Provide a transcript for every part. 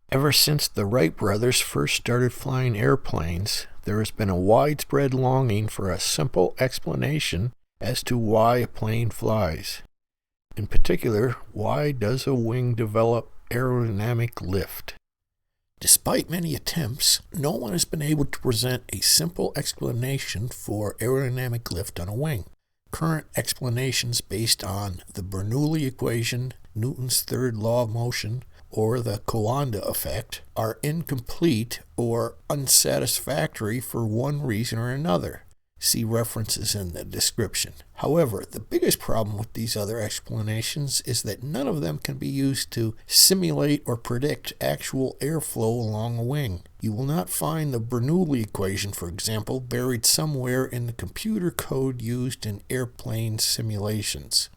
Ever since the Wright brothers first started flying airplanes, there has been a widespread longing for a simple explanation as to why a plane flies. In particular, why does a wing develop aerodynamic lift? Despite many attempts, no one has been able to present a simple explanation for aerodynamic lift on a wing. Current explanations based on the Bernoulli equation, Newton's third law of motion, or the Coanda effect are incomplete or unsatisfactory for one reason or another. See references in the description. However, the biggest problem with these other explanations is that none of them can be used to simulate or predict actual airflow along a wing. You will not find the Bernoulli equation, for example, buried somewhere in the computer code used in airplane simulations.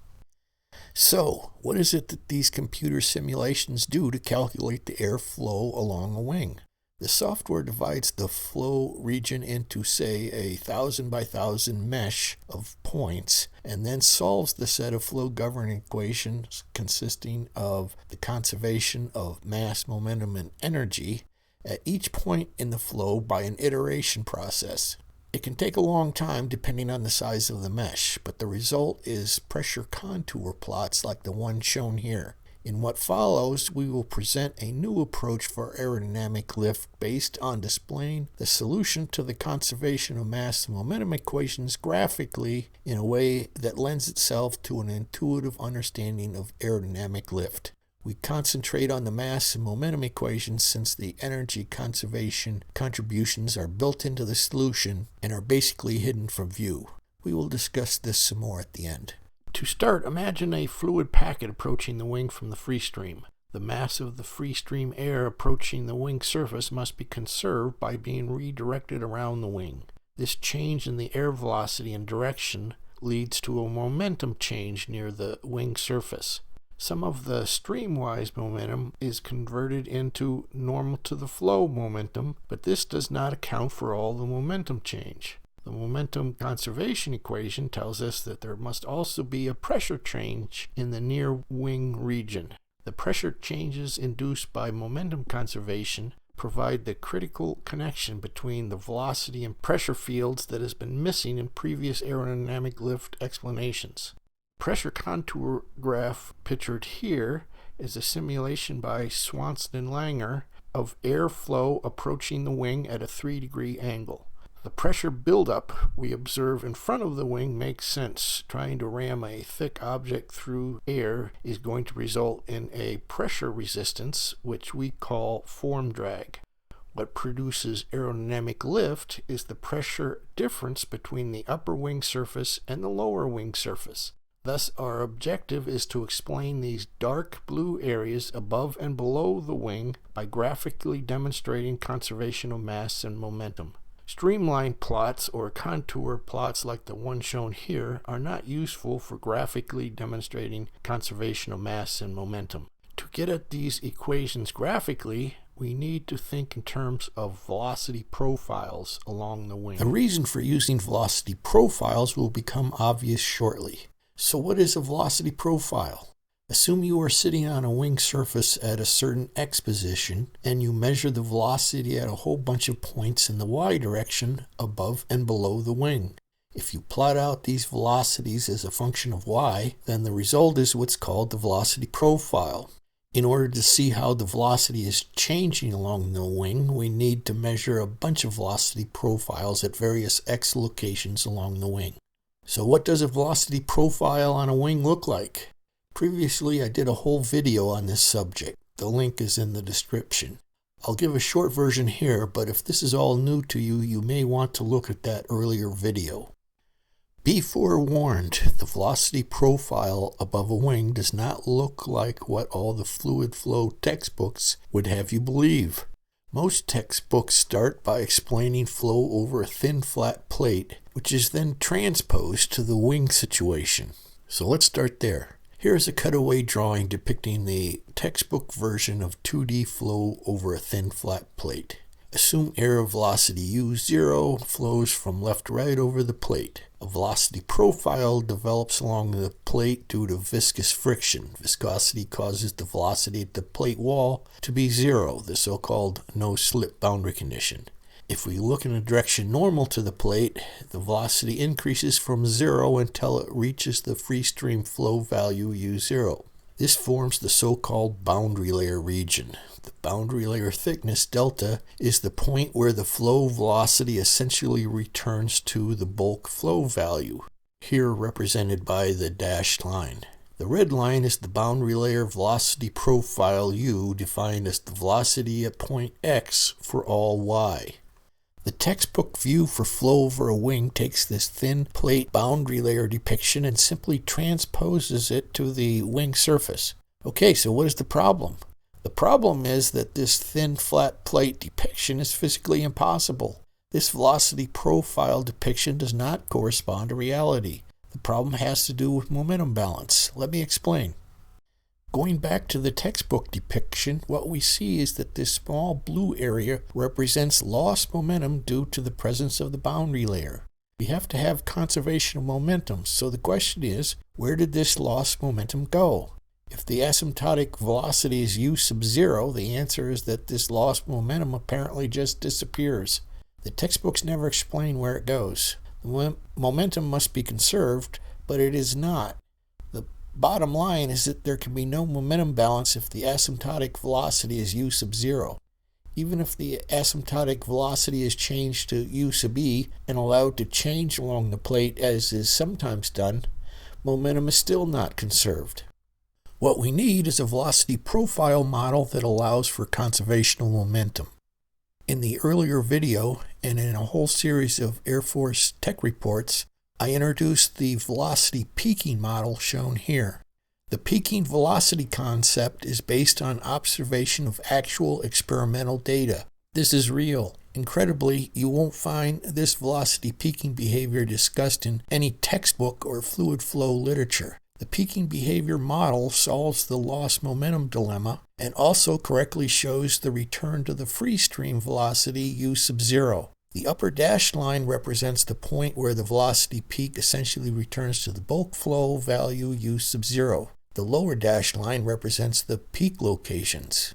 So, what is it that these computer simulations do to calculate the airflow along a wing? The software divides the flow region into, say, a 1,000 by 1,000 mesh of points, and then solves the set of flow governing equations consisting of the conservation of mass, momentum, and energy at each point in the flow by an iteration process. It can take a long time depending on the size of the mesh, but the result is pressure contour plots like the one shown here. In what follows, we will present a new approach for aerodynamic lift based on displaying the solution to the conservation of mass and momentum equations graphically in a way that lends itself to an intuitive understanding of aerodynamic lift. We concentrate on the mass and momentum equations since the energy conservation contributions are built into the solution and are basically hidden from view. We will discuss this some more at the end. To start, imagine a fluid packet approaching the wing from the free stream. The mass of the free stream air approaching the wing surface must be conserved by being redirected around the wing. This change in the air velocity and direction leads to a momentum change near the wing surface. Some of the streamwise momentum is converted into normal to the flow momentum, but this does not account for all the momentum change. The momentum conservation equation tells us that there must also be a pressure change in the near wing region. The pressure changes induced by momentum conservation provide the critical connection between the velocity and pressure fields that has been missing in previous aerodynamic lift explanations. Pressure contour graph pictured here is a simulation by Swanson and Langer of airflow approaching the wing at a 3-degree angle. The pressure buildup we observe in front of the wing makes sense. Trying to ram a thick object through air is going to result in a pressure resistance, which we call form drag. What produces aerodynamic lift is the pressure difference between the upper wing surface and the lower wing surface. Thus, our objective is to explain these dark blue areas above and below the wing by graphically demonstrating conservation of mass and momentum. Streamline plots or contour plots like the one shown here are not useful for graphically demonstrating conservation of mass and momentum. To get at these equations graphically, we need to think in terms of velocity profiles along the wing. The reason for using velocity profiles will become obvious shortly. So what is a velocity profile? Assume you are sitting on a wing surface at a certain x position and you measure the velocity at a whole bunch of points in the y direction above and below the wing. If you plot out these velocities as a function of y, then the result is what's called the velocity profile. In order to see how the velocity is changing along the wing, we need to measure a bunch of velocity profiles at various x locations along the wing. So what does a velocity profile on a wing look like? Previously, I did a whole video on this subject. The link is in the description. I'll give a short version here, but if this is all new to you, you may want to look at that earlier video. Be forewarned, the velocity profile above a wing does not look like what all the fluid flow textbooks would have you believe. Most textbooks start by explaining flow over a thin flat plate, which is then transposed to the wing situation. So let's start there. Here's a cutaway drawing depicting the textbook version of 2D flow over a thin flat plate. Assume air velocity u0 flows from left to right over the plate. A velocity profile develops along the plate due to viscous friction. Viscosity causes the velocity at the plate wall to be zero, the so-called no-slip boundary condition. If we look in a direction normal to the plate, the velocity increases from zero until it reaches the free stream flow value u0. This forms the so-called boundary layer region. The boundary layer thickness, delta, is the point where the flow velocity essentially returns to the bulk flow value, here represented by the dashed line. The red line is the boundary layer velocity profile u, defined as the velocity at point x for all y. The textbook view for flow over a wing takes this thin plate boundary layer depiction and simply transposes it to the wing surface. Okay, so what is the problem? The problem is that this thin flat plate depiction is physically impossible. This velocity profile depiction does not correspond to reality. The problem has to do with momentum balance. Let me explain. Going back to the textbook depiction, what we see is that this small blue area represents lost momentum due to the presence of the boundary layer. We have to have conservation of momentum, so the question is, where did this lost momentum go? If the asymptotic velocity is u sub 0, the answer is that this lost momentum apparently just disappears. The textbooks never explain where it goes. The momentum must be conserved, but it is not. The bottom line is that there can be no momentum balance if the asymptotic velocity is u sub 0. Even if the asymptotic velocity is changed to u sub e and allowed to change along the plate as is sometimes done, momentum is still not conserved. What we need is a velocity profile model that allows for conservation of momentum. In the earlier video, and in a whole series of Air Force tech reports, I introduced the velocity peaking model shown here. The peaking velocity concept is based on observation of actual experimental data. This is real. Incredibly, you won't find this velocity peaking behavior discussed in any textbook or fluid flow literature. The peaking behavior model solves the lost momentum dilemma and also correctly shows the return to the free stream velocity u sub 0. The upper dashed line represents the point where the velocity peak essentially returns to the bulk flow value u sub 0. The lower dashed line represents the peak locations.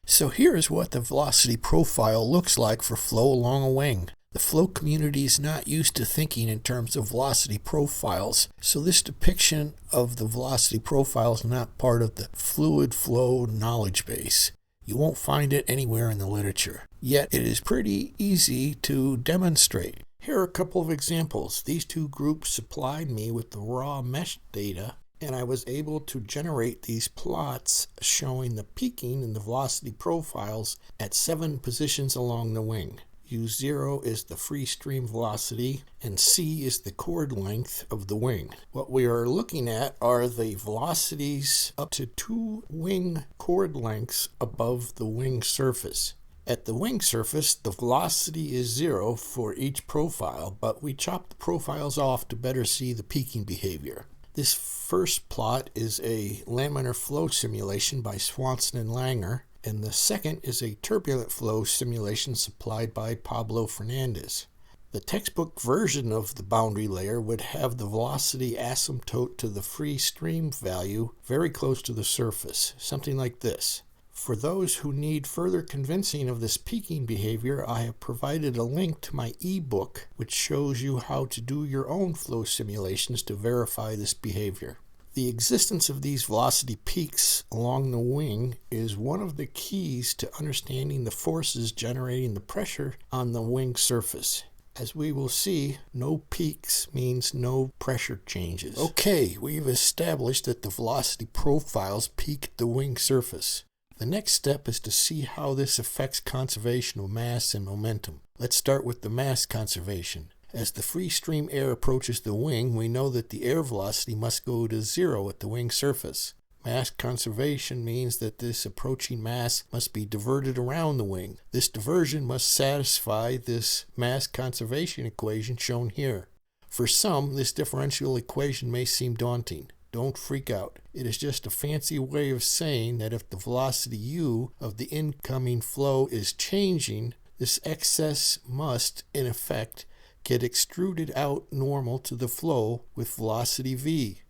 So here is what the velocity profile looks like for flow along a wing. The flow community is not used to thinking in terms of velocity profiles, so this depiction of the velocity profile is not part of the fluid flow knowledge base. You won't find it anywhere in the literature. Yet it is pretty easy to demonstrate. Here are a couple of examples. These two groups supplied me with the raw mesh data, and I was able to generate these plots showing the peaking and the velocity profiles at 7 positions along the wing. u0 is the free stream velocity, and c is the chord length of the wing. What we are looking at are the velocities up to 2 wing chord lengths above the wing surface. At the wing surface, the velocity is 0 for each profile, but we chop the profiles off to better see the peaking behavior. This first plot is a laminar flow simulation by Swanson and Langer, and the second is a turbulent flow simulation supplied by Pablo Fernandez. The textbook version of the boundary layer would have the velocity asymptote to the free stream value very close to the surface, something like this. For those who need further convincing of this peaking behavior, I have provided a link to my ebook which shows you how to do your own flow simulations to verify this behavior. The existence of these velocity peaks along the wing is one of the keys to understanding the forces generating the pressure on the wing surface. As we will see, no peaks means no pressure changes. Okay, we've established that the velocity profiles peak at the wing surface. The next step is to see how this affects conservation of mass and momentum. Let's start with the mass conservation. As the free stream air approaches the wing, we know that the air velocity must go to 0 at the wing surface. Mass conservation means that this approaching mass must be diverted around the wing. This diversion must satisfy this mass conservation equation shown here. For some, this differential equation may seem daunting. Don't freak out. It is just a fancy way of saying that if the velocity u of the incoming flow is changing, This excess must, in effect, get extruded out normal to the flow with velocity v.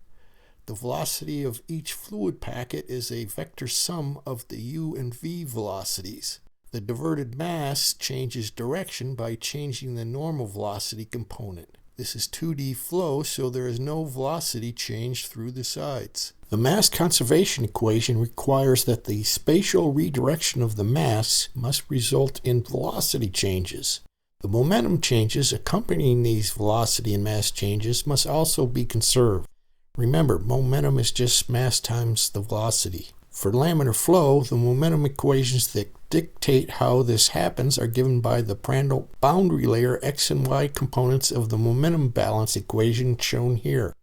The velocity of each fluid packet is a vector sum of the u and v velocities. The diverted mass changes direction by changing the normal velocity component. This is 2D flow, so there is no velocity change through the sides. The mass conservation equation requires that the spatial redirection of the mass must result in velocity changes. The momentum changes accompanying these velocity and mass changes must also be conserved. Remember, momentum is just mass times the velocity. For laminar flow, the momentum equations that dictate how this happens are given by the Prandtl boundary layer x and y components of the momentum balance equation shown here.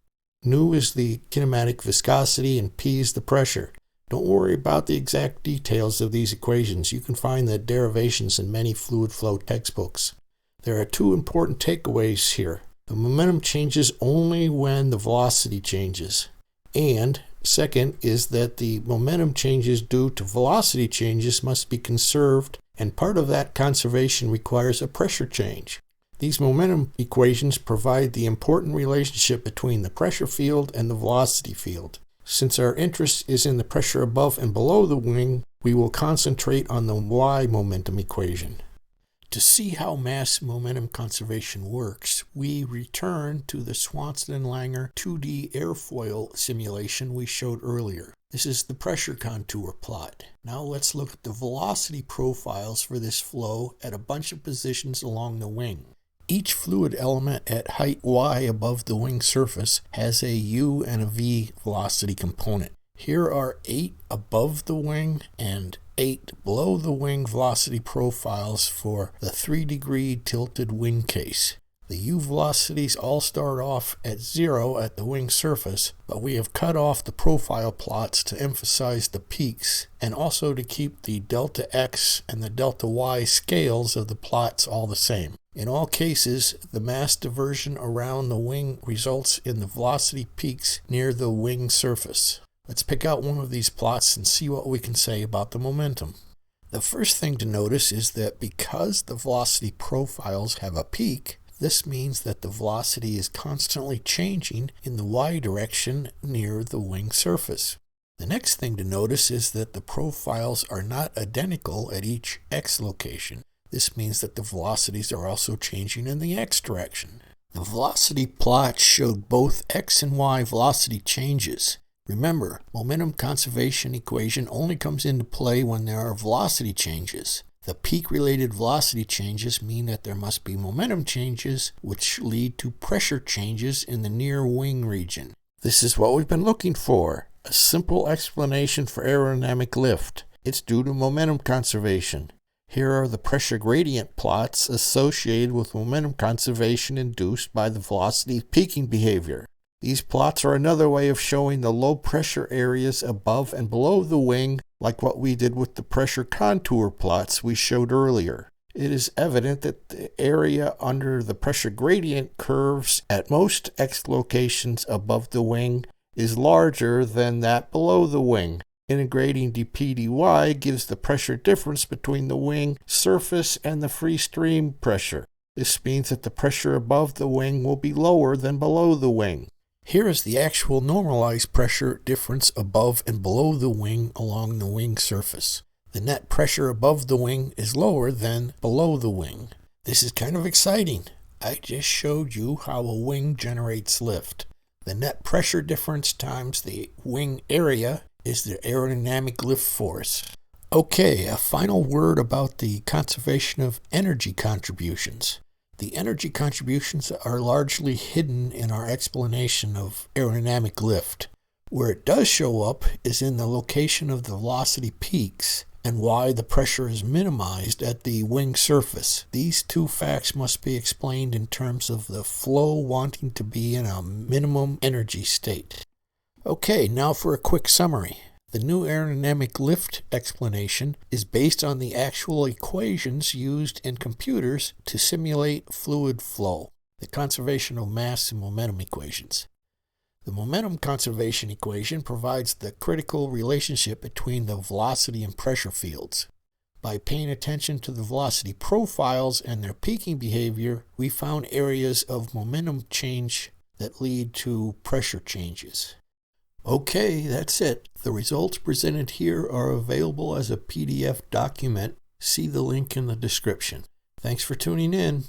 Nu is the kinematic viscosity and P is the pressure. Don't worry about the exact details of these equations. You can find the derivations in many fluid flow textbooks. There are two important takeaways here. The momentum changes only when the velocity changes. And second is that the momentum changes due to velocity changes must be conserved, and part of that conservation requires a pressure change. These momentum equations provide the important relationship between the pressure field and the velocity field. Since our interest is in the pressure above and below the wing, we will concentrate on the y momentum equation. To see how mass momentum conservation works, we return to the Swanson and Langer 2D airfoil simulation we showed earlier. This is the pressure contour plot. Now let's look at the velocity profiles for this flow at a bunch of positions along the wing. Each fluid element at height y above the wing surface has a u and a v velocity component. Here are 8 above the wing and 8 below the wing velocity profiles for the 3-degree tilted wing case. The u velocities all start off at 0 at the wing surface, but we have cut off the profile plots to emphasize the peaks and also to keep the delta x and the delta y scales of the plots all the same. In all cases, the mass diversion around the wing results in the velocity peaks near the wing surface. Let's pick out one of these plots and see what we can say about the momentum. The first thing to notice is that because the velocity profiles have a peak, this means that the velocity is constantly changing in the y direction near the wing surface. The next thing to notice is that the profiles are not identical at each x location. This means that the velocities are also changing in the x direction. The velocity plots showed both x and y velocity changes. Remember, momentum conservation equation only comes into play when there are velocity changes. The peak-related velocity changes mean that there must be momentum changes, which lead to pressure changes in the near wing region. This is what we've been looking for, a simple explanation for aerodynamic lift. It's due to momentum conservation. Here are the pressure gradient plots associated with momentum conservation induced by the velocity peaking behavior. These plots are another way of showing the low pressure areas above and below the wing, like what we did with the pressure contour plots we showed earlier. It is evident that the area under the pressure gradient curves at most x locations above the wing is larger than that below the wing. Integrating dp dy gives the pressure difference between the wing surface and the free stream pressure. This means that the pressure above the wing will be lower than below the wing. Here is the actual normalized pressure difference above and below the wing along the wing surface. The net pressure above the wing is lower than below the wing. This is kind of exciting. I just showed you how a wing generates lift. The net pressure difference times the wing area is the aerodynamic lift force. Okay, a final word about the conservation of energy contributions. The energy contributions are largely hidden in our explanation of aerodynamic lift. Where it does show up is in the location of the velocity peaks and why the pressure is minimized at the wing surface. These two facts must be explained in terms of the flow wanting to be in a minimum energy state. Okay, now for a quick summary. The new aerodynamic lift explanation is based on the actual equations used in computers to simulate fluid flow, the conservation of mass and momentum equations. The momentum conservation equation provides the critical relationship between the velocity and pressure fields. By paying attention to the velocity profiles and their peaking behavior, we found areas of momentum change that lead to pressure changes. Okay, that's it. The results presented here are available as a PDF document. See the link in the description. Thanks for tuning in.